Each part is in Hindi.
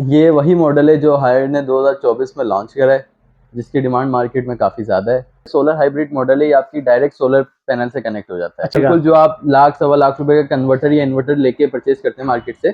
ये वही मॉडल है जो हायर ने 2024 में लॉन्च करा है, जिसकी डिमांड मार्केट में काफ़ी ज़्यादा है। सोलर हाइब्रिड मॉडल है, ये आपकी डायरेक्ट सोलर पैनल से कनेक्ट हो जाता है। अच्छा। बिल्कुल जो आप लाख सवा लाख रुपए का कन्वर्टर या इन्वर्टर लेके परचेज करते हैं मार्केट से,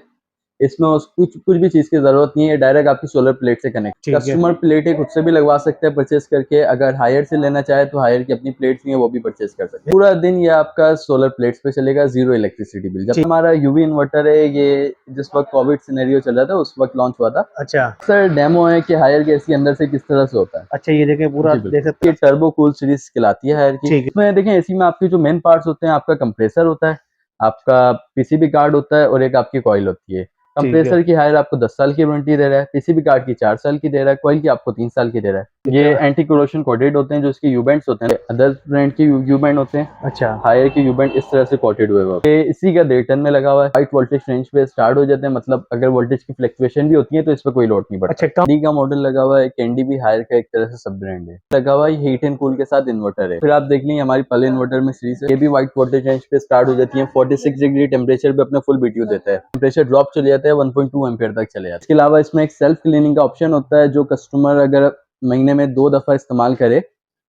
इसमें उस कुछ भी चीज़ की ज़रूरत नहीं है, डायरेक्ट आपकी सोलर प्लेट से कनेक्ट। ठीक है। कस्टमर प्लेटें खुद से भी लगवा सकते हैं परचेज करके, अगर हायर से लेना चाहे तो हायर की अपनी प्लेट्स भी हैं, वो भी परचेज कर सकते हैं। पूरा दिन ये आपका सोलर प्लेट्स पे चलेगा, ज़ीरो इलेक्ट्रिसिटी बिल। जब हमारा यूवी इन्वर्टर है, ये जिस वक्त कोविड सिनेरियो चल रहा था उस वक्त लॉन्च हुआ था। अच्छा। सर डेमो है कि हायर गैस के अंदर से किस तरह से होता है। अच्छा, ये देखें पूरा जी देख बिल्कुल, सकते ये हैं। टर्बो कूल सीरीज कहलाती है हायर की। ठीक है। इसमें देखें एसी में आपके जो मेन पार्ट्स होते हैं, आपका कंप्रेसर होता है, आपका पीसीबी कार्ड होता है और एक आपकी कॉइल होती है। ठीक है। कंप्रेसर की हायर आपको 10 साल की वारंटी दे रहा है, पीसीबी कार्ड की 4 साल की दे रहा है, कॉइल की आपको 3 साल की दे रहा है। ये एंटी कोरोशन कोटेड होते हैं, जो इसके यू बैंड्स होते हैं, अदर ब्रांड के यू बैंड होते हैं। अच्छा। हायर के यू बैंड इस तरह से कोटेड हुए हुए, ये इसी का डेटन में लगा हुआ है। हाइट वोल्टेज रेंज पे स्टार्ट हो जाते हैं, मतलब अगर वोल्टेज की फ्लक्चुएशन भी होती है तो इस पे कोई लोड नहीं पड़ता। अच्छा, डी का मॉडल लगा हुआ है, कैंडी भी हायर का एक तरह से सब ब्रांड है लगा हुआ है। हीट एंड कूल के साथ इन्वर्टर है। फिर आप देख लीजिए हमारी पल इन्वर्टर में सीरीज है, ये भी वाइट वोल्टेज रेंज पे स्टार्ट हो जाती है। 46 डिग्री टेम्परेचर पे अपना फुल बीटीयू देता है, टेम्परेचर ड्रॉप चले जाता है 1.2 एम्पियर तक चले जाता है। इसके अलावा इसमें एक सेल्फ क्लीनिंग का ऑप्शन होता है, जो कस्टमर अगर महीने में 2 दफा इस्तेमाल करे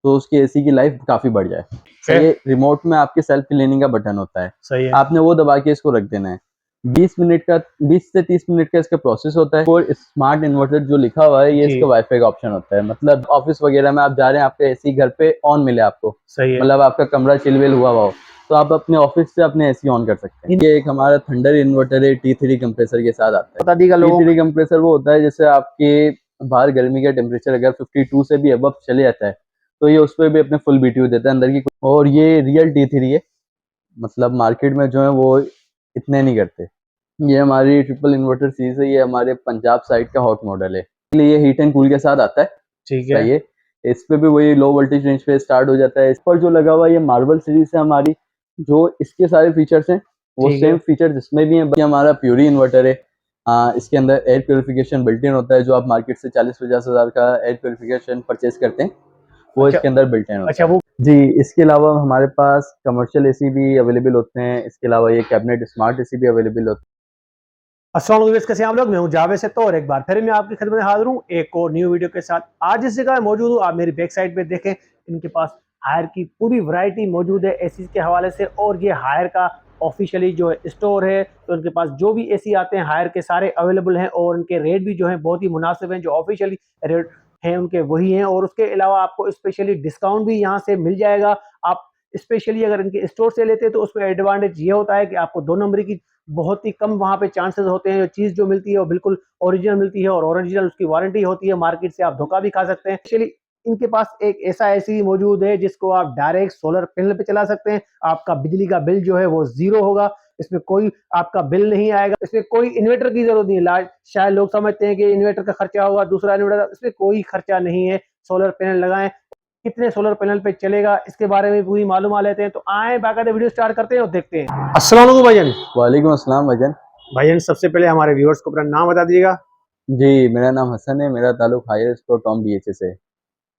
तो उसकी एसी की लाइफ काफी बढ़ जाए। ये रिमोट में आपके सेल्फ क्लीनिंग का बटन होता है, सही है। आपने वो दबा के इसको रख देना है। 20 से 30 मिनट का इसका प्रोसेस होता है। और स्मार्ट इन्वर्टर जो लिखा हुआ है, ये जी। इसका वाईफाई का ऑप्शन होता है, मतलब ऑफिस वगैरह में आप जा रहे हैं, आपका एसी घर पे ऑन मिले आपको, सही है। मतलब आपका कमरा चिलविल हुआ हो, तो आप अपने ऑफिस से अपने एसी ऑन कर सकते हैं। ये एक हमारा थंडर इन्वर्टर है, T3 कंप्रेसर के साथ आता है। बता दीजिएगा लोगों T3 कंप्रेसर वो होता है जैसे आपके बाहर गर्मी का टेम्परेचर अगर 52 से भी अबव चले जाता है, तो ये उस पर भी अपने फुल बीटीयू देता है अंदर की। और ये रियल T3 है, मतलब मार्केट में जो है वो इतने नहीं करते। ये हमारी ट्रिपल इन्वर्टर सीरीज है, ये हमारे पंजाब साइड का हॉट मॉडल है, इसलिए ये हीट एंड कूल के साथ आता है। ठीक है। सही है। इस पे भी वही लो वोल्टेज रेंज पे स्टार्ट हो जाता है। इस पर जो लगा हुआ है ये मार्वल सीरीज है हमारी, जो इसके सारे फीचर्स हैं वो ठीक है। सेम फीचर जिसमें भी है। बाकी हमारा प्यूरी इन्वर्टर है, इसके अंदर एयर प्योरिफिकेशन बिल्ट इन होता है, जो आप मार्केट से 40-50 हज़ार का एयर प्योरिफिकेशन परचेज करते हैं वो अच्छा। इसके अंदर बिल्ट इन अच्छा होता है। वो। जी, इसके अलावा हमारे पास कमर्शियल एसी भी अवेलेबल होते हैं। इसके अलावा ये कैबिनेट स्मार्ट एसी भी अवेलेबल होते हैं। अस्सलाम वालेकुम, कैसे हैं आप लोग। मैं हूं जावेद से, तो और एक बार फिर मैं आपकी खिदमत में हाजिर हूं एक और न्यू वीडियो के साथ। आज इस जगह मौजूद हूं, आप मेरी बैक साइड पे देखें, इनके पास हायर की पूरी वैरायटी मौजूद है एसी के हवाले से। और ये हायर का ऑफिशियली जो है स्टोर है, तो उनके पास जो भी एसी आते हैं हायर के सारे अवेलेबल हैं। और उनके रेट भी जो है बहुत ही मुनासिब हैं, जो ऑफिशियली रेट हैं उनके वही हैं। और उसके अलावा आपको स्पेशली डिस्काउंट भी यहाँ से मिल जाएगा। आप स्पेशली अगर इनके स्टोर से लेते हैं तो उसमें एडवांटेज ये होता है कि आपको 2 नंबर की बहुत ही कम वहाँ पे चांसेस होते हैं। चीज़ जो मिलती है वो बिल्कुल ओरिजिनल मिलती है, और ओरिजिनल उसकी वारंटी होती है। मार्केट से आप धोखा भी खा सकते हैं। एक्चुअली इनके पास एक ऐसा एसी मौजूद है जिसको आप डायरेक्ट सोलर पैनल पे चला सकते हैं। आपका बिजली का बिल जो है वो जीरो होगा, इसमें कोई आपका बिल नहीं आएगा। इसमें कोई इन्वर्टर की जरूरत नहीं है। शायद लोग समझते हैं कि इन्वर्टर का खर्चा होगा, दूसरा इन्वर्टर, इसमें कोई खर्चा नहीं है। सोलर पैनल लगाएं, कितने सोलर पैनल पे चलेगा इसके बारे में पूरी मालूम आ लेते हैं। तो आए बाकायदा वीडियो स्टार्ट करते हैं और देखते हैं। अस्सलाम वालेकुम भाईजान। वालेकुम अस्सलाम भाईजान। भाईजान सबसे पहले हमारे व्यूअर्स को अपना नाम बता दीजिएगा। जी, मेरा नाम हसन है, मेरा ताल्लुक हायर स्टोर टॉम BHA से है।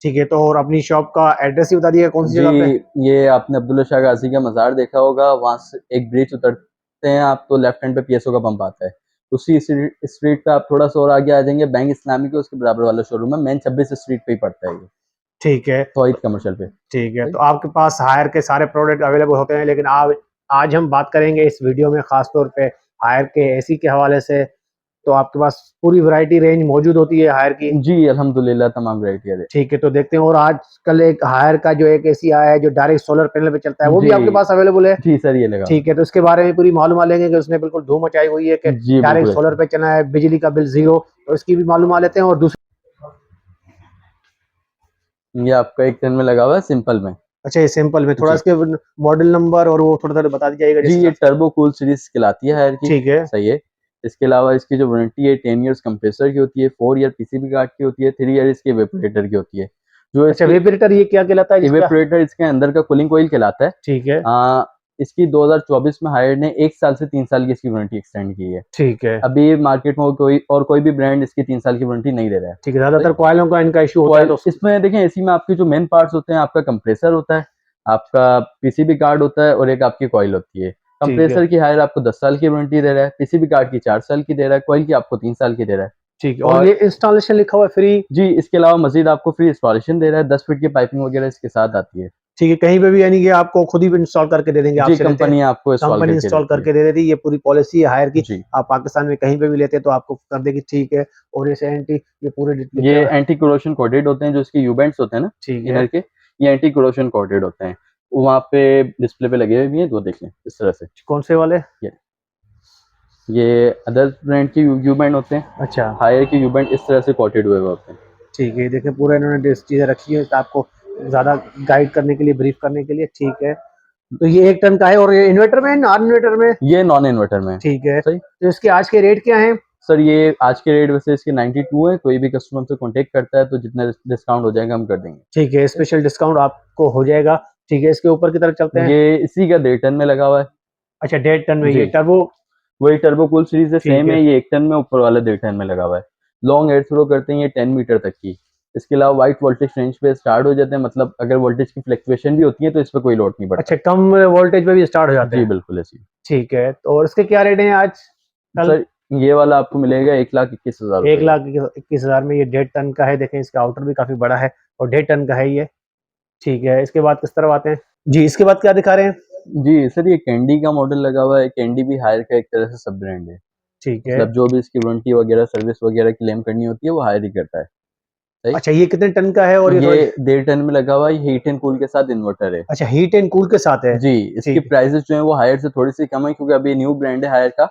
ठीक है, तो और अपनी शॉप का एड्रेस ही बता दीजिएगा, कौन सी जी, जगह पे। ये आपने अब्दुल्ला शाह गाजी का मज़ार देखा होगा, वहाँ से एक ब्रिज उतरते हैं आप तो लेफ्ट हैंड पे PSO का पंप आता है। उसी स्ट्रीट पे आप थोड़ा सा और आगे आ जाएंगे, बैंक इस्लामी के उसके बराबर वाला शोरूम है, मेन 26 स्ट्रीट पे ही पड़ता है ये, ठीक है। तौहीद कमर्शियल पे। ठीक है, तो आपके पास हायर के सारे प्रोडक्ट अवेलेबल होते हैं, लेकिन आज हम बात करेंगे इस वीडियो में खास तौर पे हायर के एसी के हवाले से। तो आपके पास पूरी वैरायटी रेंज मौजूद होती है हायर की। जी अल्हम्दुलिल्लाह तमाम वैरायटी है। ठीक है, तो देखते हैं। और आजकल एक हायर का जो एक एसी आया है जो डायरेक्ट सोलर पैनल पे चलता है, वो भी जी आपके पास अवेलेबल है। जी सर, ये लगा हुआ ठीक है, तो इसके बारे में पूरी मालूम लेंगे कि उसने बिल्कुल धूम मचाई हुई है कि है। जी डायरेक्ट बिल्कुल सोलर ऐसे। पे चला है, बिजली का बिल जीरो, तो इसकी भी मालूम लेते हैं। और दूसरी, ये आपका एक टन में लगा हुआ है सिंपल में। अच्छा ये सिंपल में थोड़ा जी इसके मॉडल नंबर और वो थोड़ा सा बता दीजिएगा जी, जिस ये हिसाब से। टर्बो कूल सीरीज कहलाती है हायर की। ठीक है। सही है। इसके अलावा इसकी जो वारंटी है 10 इयर्स कंप्रेसर की होती है, 4 ईयर पीसीबी कार्ड की होती है, 3 ईयर इसके इवेपोरेटर की होती है। जो अच्छा, इसकी वेपरेटर ये क्या कहलाता है जिसका। इवेपोरेटर इसके अंदर का कूलिंग कोयल कहलाता है। ठीक है। इसकी 2024 में हायर ने 1 साल से 3 साल की इसकी वारंटी एक्सटेंड की है। ठीक है। अभी मार्केट में कोई भी ब्रांड इसकी 3 साल की वारंटी नहीं दे रहा है। ठीक है, ज्यादातर कॉइलों का इनका इशू होता है कॉइल तो। इसमें देखें, एसी में आपके जो मेन पार्ट्स होते हैं, आपका कंप्रेसर होता है, आपका पीसीबी कार्ड होता है और एक आपकी कॉइल होती है। ठीक है। कंप्रेसर की हायर आपको 10 साल की वारंटी दे रहा है, पीसीबी कार्ड की 4 साल की दे रहा है, कॉइल की आपको 3 साल की दे रहा है। ठीक है, और और ये इंस्टॉलेशन लिखा हुआ है फ्री। जी, इसके अलावा मज़ीद आपको फ्री इंस्टॉलेशन दे रहा है, 10 फीट की पाइपिंग वगैरह इसके साथ आती है। ठीक है, कहीं पे भी यानी कि आपको खुद ही इंस्टॉल करके दे देंगे, जी, आपसे लेते हैं, कंपनी आपको इंस्टॉल कंपनी करके इंस्टॉल देती है। करके दे देती है। ये पूरी पॉलिसी है हायर की। जी, आप पाकिस्तान में कहीं पे भी लेते हैं तो आपको कर देगी, ठीक है। और ये एंटी, ये पूरे लिखे ये हुए हैं। एंटी कोरोशन कोटेड होते हैं, जो इसके यू बैंड्स होते हैं ना ठीक है। इनर के, ये एंटी कोरोशन कोटेड होते हैं। वहाँ पे डिस्प्ले पे लगे हुए भी हैं, वो देख लें इस तरह से। कौन से वाले? ये ये अदर ब्रांड के यू बैंड होते हैं, अच्छा, हायर के यू बैंड इस तरह से कोटेड हुए होते हैं। ठीक है। देखिए पूरा इन्होंने चीज़ें रखी है आपको ज़्यादा गाइड करने के लिए, ब्रीफ करने के लिए, ठीक है। तो ये 1 टन का है, और ये इन्वर्टर में है, नॉन इन्वर्टर में? ये नॉन इन्वर्टर में है। ठीक है। सही। तो इसके आज के रेट क्या हैं? सर ये आज के रेट वैसे इसके 92 है, कोई भी कस्टमर हमसे कॉन्टेक्ट करता है तो जितना डिस्काउंट हो जाएगा हम कर देंगे। ठीक है, स्पेशल डिस्काउंट आपको हो जाएगा। ठीक है, इसके ऊपर की तरफ चलते हैं। ये इसी का 1.5 टन में लगा हुआ है। अच्छा, 1.5 टन में जी, ये टर्बो। वही टर्बो कूल सीरीज है, ठीक सेम है। है, ये 1 टन में, ऊपर वाला 1.5 टन में लगा हुआ है। लॉन्ग एयर थ्रो करते हैं ये 10 मीटर तक की। इसके अलावा वाइट वोल्टेज रेंज पे स्टार्ट हो जाते हैं, मतलब अगर वोल्टेज की फ्लक्चुएशन भी होती है तो इस पे कोई लोड नहीं पड़ता। अच्छा, कम वोल्टेज पे भी स्टार्ट हो जाते जी, हैं। बिल्कुल ऐसी। ठीक है, तो और इसके क्या रेट हैं आज कल? सर ये वाला आपको मिलेगा 1,21,000 एक रुपए का। लाख 21,000 में ये 1.5 टन का है। देखें इसका आउटर भी काफी बड़ा है, और 1.5 टन का है ये। ठीक है, इसके बाद किस तरफ आते हैं जी? इसके बाद क्या दिखा रहे हैं? जी, सर ये कैंडी का मॉडल लगा हुआ है, कैंडी भी हायर का एक तरह से सब ब्रांड है। ठीक है। मतलब जो भी इसकी वारंटी वगैरह सर्विस वगैरह क्लेम करनी होती है वो हायर ही करता है। सही। अच्छा, ये कितने टन का है? और ये ये सॉरी, 1.5 टन में लगा हुआ है, ये हीट एंड कूल के साथ इन्वर्टर है। अच्छा हीट एंड कूल के साथ है। जी, इसकी ठीक, प्राइसेज़ जो हैं वो हायर से थोड़ी-सी कम है, क्योंकि अभी न्यू ब्रांड है हायर का,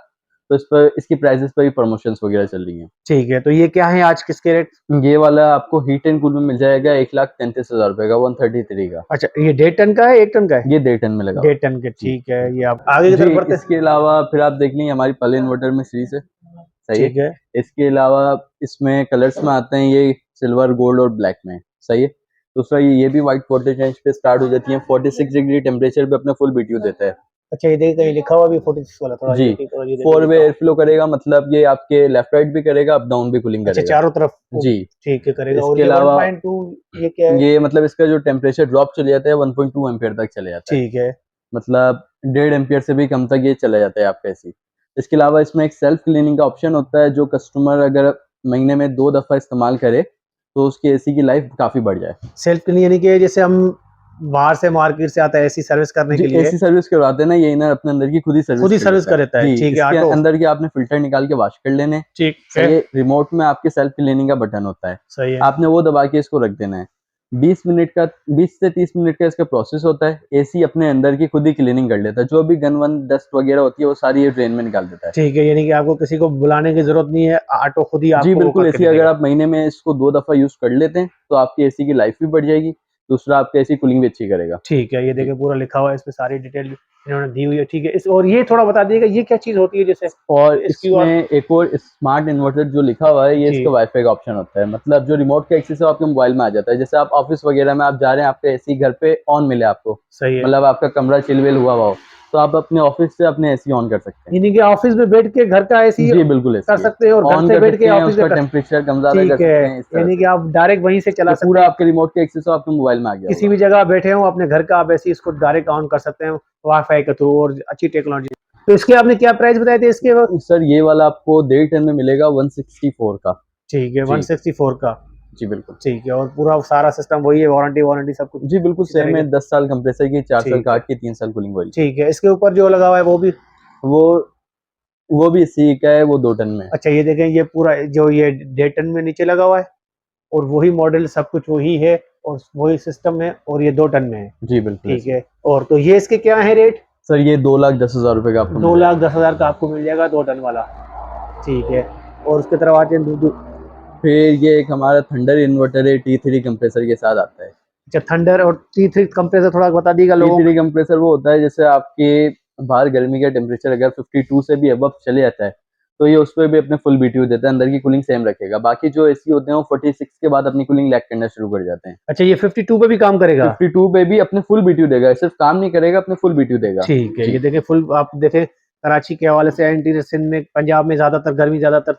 तो इस पर इसकी प्राइसेज़ पे भी प्रमोशंस वगैरह चल रही हैं। ठीक है। तो ये क्या है आज किसके रेट? ये वाला आपको हीट एंड कूल में मिल जाएगा 1,33,000 रुपए का, 133 का। अच्छा, ये 1.5 टन का है, 1 टन का है? ये 1.5 टन में लगा हुआ 1.5 है। टन के, जी। ठीक है। ये आप आगे की जी, तरफ बढ़ते हैं। इसके अलावा फिर आप देख लीजिए हमारी पल इन्वर्टर में सीरीज़ है। सही है। ठीक है। इसके अलावा इसमें कलर्स में आते हैं, ये सिल्वर, गोल्ड और ब्लैक में। सही है। दूसरा ये भी व्हाइट वोल्टेज रेंज पे स्टार्ट हो जाती है, 46 डिग्री टेम्परेचर पे अपना फुल बीटीयू देता है। अच्छा, ये देखिए कहीं लिखा हुआ भी 46 वाला, थोड़ा जी, ये देखिए, थोड़ा ये देखिए 4 वे लिखा हुआ। एयर फ्लो करेगा, मतलब ये आपके लेफ्ट राइट भी करेगा, अप डाउन भी कूलिंग अच्छा, करेगा। चारों तरफ जी, ठीक है करेगा। और इसके ये अलावा 1.2 ये क्या है? ये मतलब इसका जो टेम्परेचर ड्रॉप चले जाता है 1.2 एम्पीयर तक चले जाता है। ठीक है। मतलब 1.5 एम्पीयर से भी कम तक ये चला जाता है आपका एसी। इसके अलावा इसमें एक सेल्फ क्लीनिंग का ऑप्शन होता है, जो कस्टमर अगर महीने में 2 दफ़ा इस्तेमाल करे, तो उसकी एसी की लाइफ काफ़ी बढ़ जाए। सेल्फ क्लीन यानी कि जैसे हम बाहर से मार्केट से आता है एसी सर्विस करने जी, के लिए, एसी सर्विस करवाते हैं ना, ये इनर अपने अंदर की खुद ही सर्विस खुद ही कर सर्विस लेता कर है। देता है। जी, ठीक है, इसके ऑटो। अंदर के आपने फ़िल्टर निकाल के वॉश कर लेने हैं। ठीक है, सही है, रिमोट में आपके सेल्फ क्लीनिंग का बटन होता है। सही है। आपने वो दबा के इसको रख देना है। 20 से 30 मिनट का इसका प्रोसेस होता है। एसी अपने अंदर की खुद ही क्लीनिंग कर लेता है। जो भी गन-वन डस्ट वगैरह होती है वो सारी ये ड्रेन में निकाल देता है। ठीक है, यानी कि आपको किसी को बुलाने की ज़रूरत नहीं है, ऑटो खुद ही जी, आपको वो बिल्कुल करके एसी दे अगर देगा। आप महीने में इसको 2 दफ़ा यूज़ कर लेते हैं, तो आपकी एसी की लाइफ भी बढ़ जाएगी। दूसरा आपका एसी कूलिंग भी अच्छी करेगा। ठीक है, ये जी। देखिए पूरा लिखा हुआ है, इसमें सारी डिटेल इन्होंने दी हुई है। ठीक है, इस और ये थोड़ा बता दीजिएगा ये क्या चीज़ होती है जैसे और इसकी और? इसमें एक और स्मार्ट इन्वर्टर जो लिखा हुआ है, ये जी, इसका वाईफ़ाई का ऑप्शन होता है। मतलब जो रिमोट का एक्सेस है वो आपके मोबाइल में आ जाता है। जैसे आप ऑफ़िस वगैरह में आप जा रहे हैं, आपका एसी घर पे ऑन मिले आपको, सही है। मतलब आपका कमरा चिल-विल हुआ हो, तो आप अपने ऑफ़िस से अपने एसी ऑन कर सकते हैं। यानी कि ऑफ़िस में बैठ के घर का एसी जी, बिल्कुल कर एसी है। सकते हैं, और घर ऑन से कर बैठ के सकते हैं, ऑफ़िस में उसका कर। टेम्परेचर कम-ज़्यादा कर ठीक है, सकते हैं, इस तरह यानी से। कि आप डायरेक्ट वहीं से चला ये सकते पूरा हैं। आपके रिमोट के एक्सेस आपके मोबाइल में आ गया किसी होगा। भी जगह बैठे हों अपने घर का, आप ऐसे ही इसको डायरेक्ट ऑन कर सकते हैं वाईफ़ाई के थ्रू, और अच्छी टेक्नोलॉजी। तो इसके आपने क्या प्राइस बताए थे इसके? सर ये वाला आपको 1.5 टन में मिलेगा 164 का। ठीक है, जी, 164 का। जी बिल्कुल। ठीक है, और पूरा सारा सिस्टम वही है, वारंटी सब कुछ जी, बिल्कुल इसी सेम तरह है, का? 10 साल कंप्रेसर की, 4 साल ठीक है। कार्ड की, 3 साल कूलिंग वारंटी। ठीक है, इसके ऊपर जो लगा हुआ है वो भी? वो वो भी इसी का है, वो 2 टन में है। अच्छा, ये देखें ये पूरा जो ये 1.5 टन में नीचे लगा हुआ है, और वही मॉडल सब कुछ वही है, और वही सिस्टम है, और ये 2 टन में है। जी, बिल्कुल ठीक ऐसे ही। है, और तो ये इसके क्या है रेट? सर ये 2,10,000 रुपए का आपको मिल जाएगा। 2,10,000 का आपको मिल जाएगा 2 टन वाला। ठीक है, और उसके तरफ आते हैं फिर ये एक हमारा थंडर इन्वर्टर है, T3 कंप्रेसर के साथ आता है। अच्छा, थंडर और T3 कंप्रेसर थोड़ा बता दीजिएगा लोगों को। T3 कंप्रेसर वो होता है, जैसे आपके बाहर गर्मी का टेम्परेचर अगर 52 से भी अबव चले जाता है, तो ये उस पे भी अपने फुल बीटीयू देता है, अंदर की कूलिंग सेम रखेगा। बाकी जो एसी होते हैं वो 46 के बाद अपनी कूलिंग लैग करना शुरू कर जाते हैं। अच्छा, ये 52 पे भी काम करेगा? 52 पे भी अपने फुल बीटीयू देगा, सिर्फ काम नहीं करेगा, अपने फुल बीटीयू देगा। ठीक है, ये जी, देखें फुल, आप देखें कराची के हवाले से एंटी सिंध में, पंजाब में ज़्यादातर गर्मी ज़्यादातर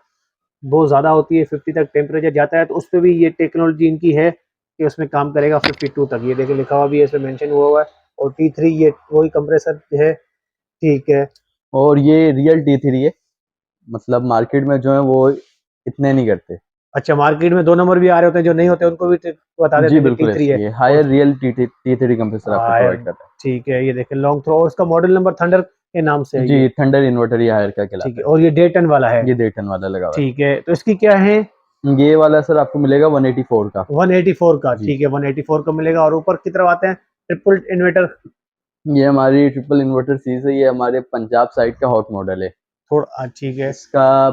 बहुत ज़्यादा होती है, 50 तक टेम्परेचर जाता है, तो उस पे भी ये टेक्नोलॉजी इनकी है कि उसमें काम करेगा 52 तक। ये देखिए लिखा हुआ भी है, इसमें मेंशन हुआ हुआ है। और T3 ये वही कंप्रेसर है। ठीक है। और ये रियल T3 है, मतलब मार्केट में जो है वो इतने नहीं करते। अच्छा, मार्केट में 2 नंबर भी आ रहे होते हैं, जो नहीं होते उनको भी बता देते जी हैं कि बिल्कुल T3 है। ऐसी है, हायर रियल T3 कंप्रेसर आपको हायर, प्रोवाइड करता ठीक है, ये देखें लॉन्ग थ्रो, और उसका मॉडल नंबर थंडर के नाम से है। है जी ये। थंडर इन्वर्टर ये हायर का ठीक है, कहलाता और ये डे टन वाला है। है। ये डेटन वाला लगा हुआ ठीक है, तो इसकी क्या है? है। ये वाला सर आपको मिलेगा 184 का। 184 का, जी ठीक है, 184 का मिलेगा। और ऊपर की तरफ आते हैं ट्रिपल इन्वर्टर। ये हमारी ट्रिपल इन्वर्टर सीरीज है, ये हमारे पंजाब साइड का हॉट मॉडल है। थोड़ा ठीक है, इसका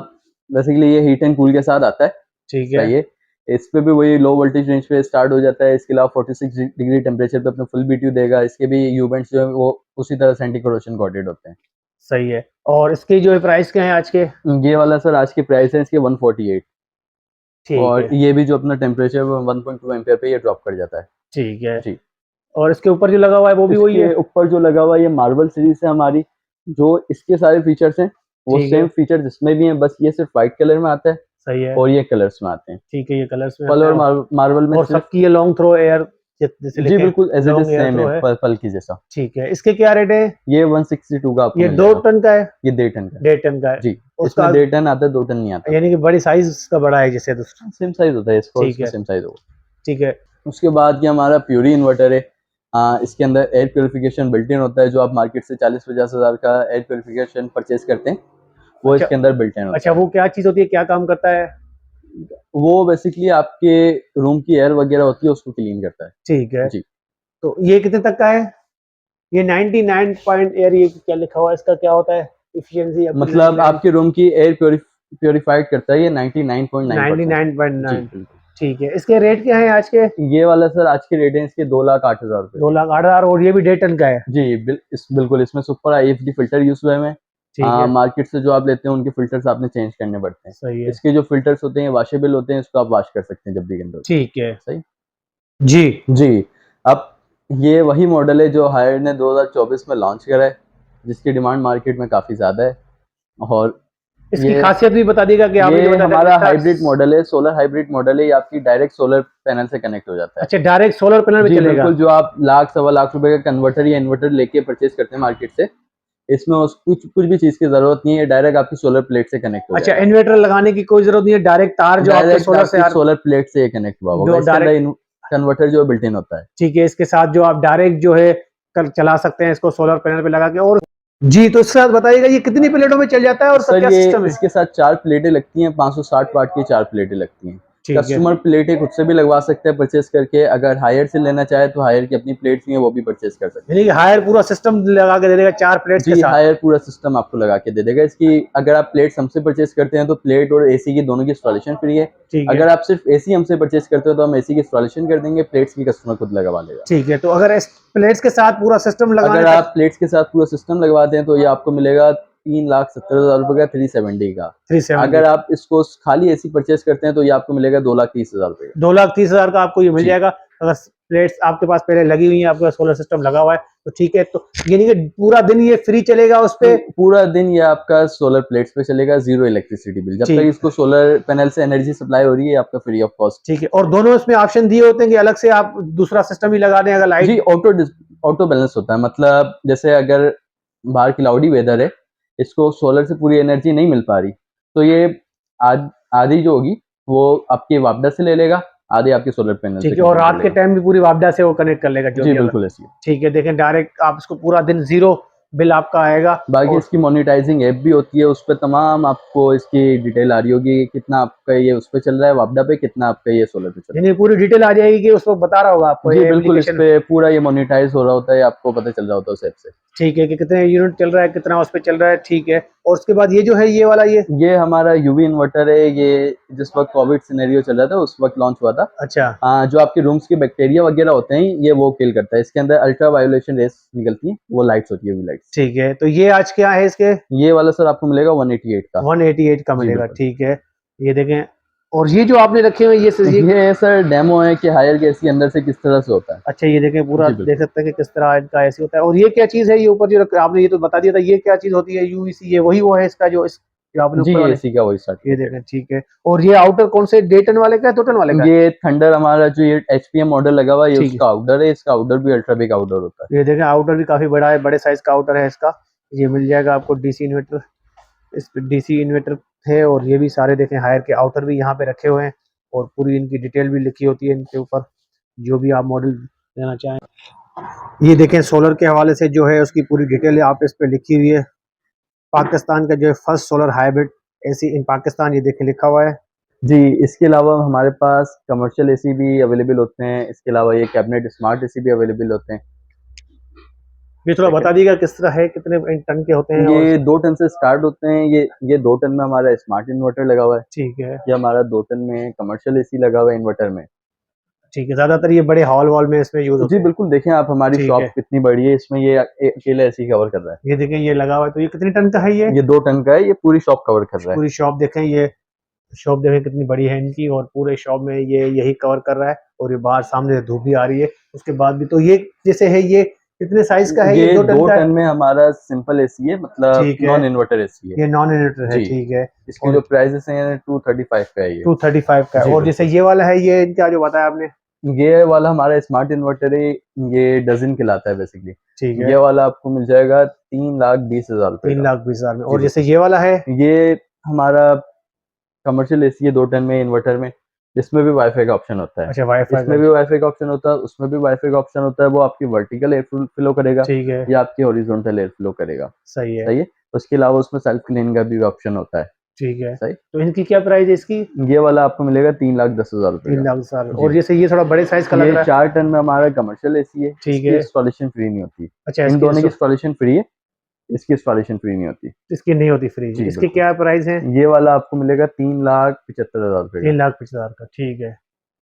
बेसिकली ये हीट एंड कूल के साथ आता है। ठीक इसका है, ये इस पे भी वही लो वोल्टेज रेंज पे स्टार्ट हो जाता है। इसके अलावा 46 डिग्री टेम्परेचर पे अपना फुल बीटीयू देगा। इसके भी यू बेंट्स जो है वो उसी तरह से एंटी कोरोशन कोटेड होते हैं। सही है। और इसकी जो है प्राइस क्या है आज के? ये वाला सर आज की प्राइस है इसके 148। ठीक और है, ये भी जो अपना टेम्परेचर 1.2 एम्पियर पे ये ड्रॉप कर जाता है। ठीक है। जी और इसके ऊपर जो लगा हुआ है वो भी वही है? इसके ऊपर जो लगा हुआ है ये मार्वल सीरीज है हमारी। जो इसके सारे फीचर्स हैं वो ठीक है, सेम फीचर जिसमें भी हैं, बस ये सिर्फ व्हाइट कलर में आता है सही है, और ये कलर्स में आते हैं। ठीक है, ये कलर्स में पल आता है। और मार्वल में और सिर्फ सबकी ये लॉन्ग थ्रो एयर जैसे जी लिखे बिल्कुल एज इट इज लॉन्ग एयर सेम थ्रो है, है। पल की जैसा। ठीक है, इसके क्या रेट है? ये 162 का आपको ये मिल 2 जाएगा। टन का है? ये 1.5 टन का है। 1.5 टन का है। जी उसका इसमें 1.5 टन आता है, 2 टन नहीं आता। यानी कि बड़ी साइज का बड़ा है जैसे दूसरा। सेम साइज होता है, इसका और ठीक इसका है, सेम साइज होगा। ठीक है, उसके बाद ये हमारा प्यूरी इन्वर्टर है। इसके अंदर एयर प्योरिफिकेशन बिल्ट इन होता है। जो आप मार्केट से 40-50 हज़ार का एयर प्योरिफिकेशन परचेज करते हैं वो अच्छा, इसके अंदर बिल्ट इन अच्छा, होता है। वो क्या चीज होती है, क्या काम करता है? वो बेसिकली आपके रूम की एयर वगैरह होती है उसको क्लीन करता है। ठीक है, जी तो ये कितने तक का है? ये 99 पॉइंट एयर, ये क्या लिखा हुआ है, इसका क्या होता है इफिशियंसी या मतलब आपके रूम की एयर प्योरीफाइड करता है ये 99.9%। जी 99.9? बिल्कुल। ठीक है, इसके रेट क्या है आज के? ये वाला सर आज के रेट है इसके 2,08,000 रुपए। 2,08,000, और ये भी 1.5 टन का है? जी बिल्कुल इसमें सुपर IFD फिल्टर यूज हुए हैं। ठीक है, मार्केट से जो आप लेते हैं उनके फिल्टर्स आपने चेंज करने पड़ते हैं। सही है, इसके जो फिल्टर्स होते हैं वाशेबल होते हैं, इसको आप वॉश कर सकते हैं जब भी गंदे होते ठीक है, हैं। सही जी, जी। अब ये वही मॉडल है जो हायर ने 2024 में लॉन्च करा है, जिसकी डिमांड मार्केट में काफ़ी ज़्यादा है। और इसकी ये खासियत भी बता दीजिएगा कि आपने जो ये बताया था कि हमारा इसका हाइब्रिड मॉडल है, सोलर हाइब्रिड मॉडल है। ये आपकी डायरेक्ट सोलर पैनल से कनेक्ट हो जाता है। अच्छा, डायरेक्ट सोलर पैनल पे जी चलेगा? बिल्कुल, जो आप लाख सवा लाख रुपए का कन्वर्टर या इन्वर्टर लेके परचेज करते हैं मार्केट से, इसमें उस कुछ भी चीज़ की ज़रूरत नहीं है, डायरेक्ट आपकी सोलर प्लेट से कनेक्ट हो अच्छा, जाएगा। इन्वर्टर लगाने की कोई जरूरत नहीं है, डायरेक्ट तार जो आपके डायरेक्ट सोलर से आपकी सोलर प्लेट से ये कनेक्ट हुआ होगा। जो इसके अंदर डायरेक्ट, कन्वर्टर जो बिल्ट इन होता है। ठीक है, इसके साथ जो आप डायरेक्ट जो है कल चला सकते हैं इसको सोलर पैनल पे लगा के। और जी, तो इसके साथ बताइएगा ये कितनी प्लेटों में चल जाता है और सब सर क्या ये सिस्टम है? इसके साथ 4 प्लेटें लगती हैं, 560 वाट की 4 प्लेटें लगती हैं। ठीक है, कस्टमर प्लेटें खुद से भी लगवा सकते हैं परचेज करके। अगर हायर से लेना चाहे तो हायर की अपनी प्लेट्स भी हैं, वो भी परचेज कर सकते हैं। यानी कि हायर पूरा सिस्टम लगा के दे देगा 4 प्लेट्स के जी साथ? हायर पूरा सिस्टम आपको लगा के दे देगा। इसकी अगर आप प्लेट हमसे परचेज करते हैं तो प्लेट और AC की दोनों की इंस्टॉलेशन फ्री है। ठीक है, अगर आप सिर्फ AC हमसे परचेज करते हो तो हम AC की इंस्टॉलेशन कर देंगे, प्लेट्स की कस्टमर खुद लगवा लेगा। ठीक है, तो अगर इस प्लेट्स के साथ पूरा सिस्टम लगाने अगर तक आप प्लेट्स के साथ पूरा सिस्टम लगवाते हैं तो ये आपको मिलेगा 3,70,000 रुपये का 370 का। 370, अगर आप इसको खाली AC परचेज करते हैं तो ये आपको मिलेगा 2,30,000 रुपये का। 2,30,000 का आपको ये मिल जी जाएगा। अगर प्लेट्स आपके पास पहले लगी हुई हैं, आपका सोलर सिस्टम लगा हुआ है, तो ठीक है। तो यानी कि पूरा दिन ये फ्री चलेगा उस पे? पूरा दिन ये आपका सोलर प्लेट्स पे चलेगा, जीरो इलेक्ट्रिसिटी बिल। जब तक ठीक, इसको सोलर पैनल से एनर्जी सप्लाई हो रही है आपका फ्री ऑफ कॉस्ट। ठीक है। और दोनों इसमें ऑप्शन दिए होते हैं कि अलग से आप दूसरा सिस्टम ही लगा दें अगर जी लाइट? ऑटो बैलेंस होता है। मतलब जैसे अगर बाहर क्लाउडी वेदर है, इसको सोलर से पूरी एनर्जी नहीं मिल पा रही, तो ये आधी जो होगी वो आपके वापडा से ले लेगा, आधी आपके सोलर पैनल से ठीक है, और कंज्यूम कर रात के लेगा। टाइम भी पूरी वापडा से वो कनेक्ट कर लेगा जो जी भी अगर। बिल्कुल ऐसी है। ठीक है, देखें डायरेक्ट आप इसको पूरा दिन जीरो बिल आपका आएगा। बाकी और इसकी मोनेटाइजिंग ऐप भी होती है, उस पर तमाम आपको इसकी डिटेल आ रही होगी कि कितना आपका ये उस पर चल रहा है वापडा पे, कितना आपका ये सोलर पे चल रहा यानी पूरी डिटेल आ जाएगी कि उस वक्त बता रहा होगा आपको है। जी ये बिल्कुल, इस एप्लीकेशन। पे पूरा ये मोनेटाइज हो रहा होता है, आपको पता चल रहा होता है उस ऐप से। ठीक है, कि कितने यूनिट चल रहा है, कितना उस पे चल रहा है, ठीक है। और उसके बाद ये जो है ये वाला ये हमारा यूवी इन्वर्टर है। ये जिस वक्त कोविड सिनेरियो चल रहा था उस वक्त लॉन्च हुआ था। अच्छा, जो आपके रूम्स के बैक्टीरिया वगैरह होते हैं ये वो किल करता है। इसके अंदर अल्ट्रा वायोलेशन रेस निकलती हैं, वो लाइट्स होती है, यूवी लाइट्स। ठीक है। तो ये आज क्या है इसके? ये वाला सर आपको मिलेगा 188 का। 188 का जी मिलेगा, बिल्कुल। ठीक है। ये देखें, और ये जो आपने रखे हुए ये ये सर डेमो है कि हायर गैस के अंदर से किस तरह से होता है। अच्छा, ये देखें पूरा जी देख बिल्कुल। सकते हैं कि किस तरह इनका ऐसे होता है। और ये क्या चीज़ है, ये ऊपर जो आपने ये तो बता दिया था, ये क्या चीज़ होती है यूवीसी? ये वही वो है इसका जो आपने जी ऊपर वाले, AC का वही ये सर्टिफिकेट देखें, ठीक है। और ये आउटर कौन से, डे टन वाले का है, 2 टन वाले का है। है? ये थंडर हमारा जो ये HPM मॉडल लगा हुआ है ये ठीक है, उसका आउटर है। इसका आउटर भी अल्ट्रा बिग आउटर होता है। ये देखें आउटर भी काफ़ी बड़ा है, बड़े साइज़ का आउटर है इसका। ये मिल जाएगा आपको डीसी इन्वर्टर, इस पे डीसी इन्वर्टर थे, और ये भी सारे देखें हायर के आउटर भी यहाँ पे रखे हुए हैं और पूरी इनकी डिटेल भी लिखी होती है इनके ऊपर, जो भी आप मॉडल लेना चाहें। ये देखें सोलर के हवाले से जो है उसकी पूरी डिटेल आप इस पे लिखी हुई है। पाकिस्तान का जो है फर्स्ट सोलर हाइब्रिड एसी इन पाकिस्तान, ये देखें लिखा हुआ है। जी, इसके अलावा हमारे पास कमर्शियल एसी भी अवेलेबल होते हैं। इसके अलावा ये कैबिनेट स्मार्ट एसी भी अवेलेबल होते हैं। ये थोड़ा बता दीजिएगा किस तरह है, कितने टन के होते हैं? और ये 2 टन से स्टार्ट होते हैं। ये 2 टन में हमारा स्मार्ट इन्वर्टर लगा हुआ है। ठीक है, ये हमारा 2 टन में कमर्शियल एसी लगा हुआ है इन्वर्टर में। ठीक है। ज्यादातर ये बड़े हॉल वॉल में इसमें यूज होते जी हैं। बिल्कुल, देखें आप हमारी ठीक शॉप है, कितनी बड़ी है, इसमें ये अकेला एसी कवर कर रहा है। ये देखें ये लगा हुआ है, तो ये कितनी टन का है? ये 2 टन का है, ये पूरी शॉप कवर कर रहा है। पूरी शॉप देखें, ये शॉप देखें कितनी बड़ी है इनकी, और पूरे शॉप में ये यही कवर कर रहा है। और ये बाहर सामने से धूप भी आ रही है, उसके बाद भी। तो ये जैसे है, ये कितने साइज का है? ये 2 टन 2 का है? टन में हमारा सिंपल एसी है, मतलब ठीक है, नॉन इन्वर्टर एसी है। ये नॉन इन्वर्टर है। जी, ठीक है, इसकी और जो प्राइसेस हैं 235 का है ये। 235 का है। जी और जैसे बिल्कुल। ये वाला है, ये इनका जो बताया आपने? ये वाला हमारा स्मार्ट इन्वर्टर है, ये डज़न कहलाता है बेसिकली। ठीक ये है, वाला आपको मिल जाएगा 3,20,000 रुपए 3,20,000 में। का। जी और जैसे बिल्कुल। ये वाला है? ये हमारा कमर्शियल एसी है 2 टन में इन्वर्टर में। इसमें भी वाईफाई का ऑप्शन होता है। अच्छा, वाईफाई का। इसमें भी वाईफाई का ऑप्शन होता है, उसमें भी वाईफाई का ऑप्शन होता है। वो आपकी वर्टिकल एयर फ्लो करेगा ठीक है, या आपकी हॉरिजॉन्टल एयर फ्लो करेगा। सही है, सही है। उसके अलावा उसमें सेल्फ क्लीनिंग का भी ऑप्शन होता है। ठीक है। सही। तो इनकी क्या प्राइस है इसकी? ये वाला आपको मिलेगा 3,10,000 रुपए का। 3,20,000। जी। और जैसे ये थोड़ा बड़े साइज का लग ये रहा है? 4 टन में हमारा कमर्शियल एसी है। ठीक इसकी है। इंस्टॉलेशन फ्री नहीं होती। अच्छा, इन इसकी दोनों की इंस्टॉलेशन फ्री है, इसकी इंस्टॉलेशन फ्री नहीं होती। इसकी नहीं होती फ्री? जी इसके बिल्कुल। क्या प्राइस है? ये वाला आपको मिलेगा 3,75,000 रुपए का। 3,50,000 का। ठीक है।